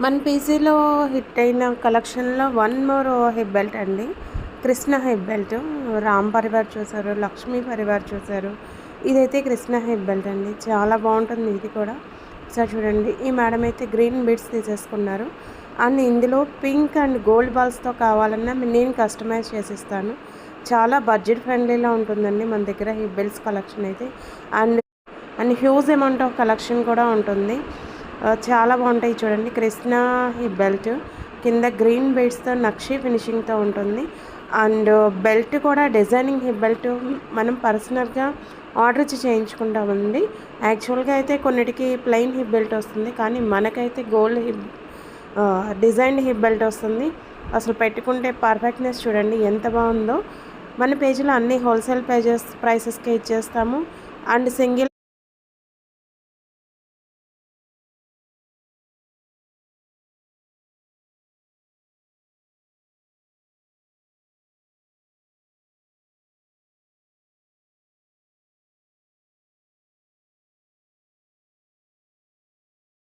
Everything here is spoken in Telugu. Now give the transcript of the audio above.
మన పీజీలో హిట్ అయిన కలెక్షన్‌లో వన్ మోర్ హిప్ బెల్ట్ అండి. Krishna hip belt. రామ్ పరివార్ చూసారు, లక్ష్మీ పరివార్ చూసారు. ఇదైతే కృష్ణ హిప్ బెల్ట్ అండి. చాలా బావుంటుంది ఇది కూడా. ఒకసారి చూడండి. ఈ మేడం అయితే గ్రీన్ బీడ్స్ తీసేసుకున్నారు. అండ్ ఇందులో పింక్ అండ్ గోల్డ్ బాల్స్‌తో కావాలన్నా నేను కస్టమైజ్ చేసిస్తాను. చాలా బడ్జెట్ ఫ్రెండ్లీలో ఉంటుందండి మన దగ్గర హిప్ బెల్ట్స్ కలెక్షన్ అయితే. And and huge amount of collection కూడా ఉంటుంది. చాలా బాగుంటాయి చూడండి. కృష్ణ హిప్ బెల్ట్ కింద గ్రీన్ బీడ్స్తో నక్షి ఫినిషింగ్తో ఉంటుంది. అండ్ బెల్ట్ కూడా డిజైనింగ్ హిప్ బెల్ట్ మనం పర్సనల్గా ఆర్డర్ ఇచ్చి చేయించుకుంటామండి. యాక్చువల్గా అయితే కొన్నిటికి ప్లెయిన్ హిప్ బెల్ట్ వస్తుంది, కానీ మనకైతే gold hip designed hip belt వస్తుంది. అసలు పెట్టుకుంటే పర్ఫెక్ట్నెస్ చూడండి ఎంత బాగుందో. మన పేజీలో అన్ని హోల్సేల్ ప్రైజెస్కే ఇచ్చేస్తాము. And single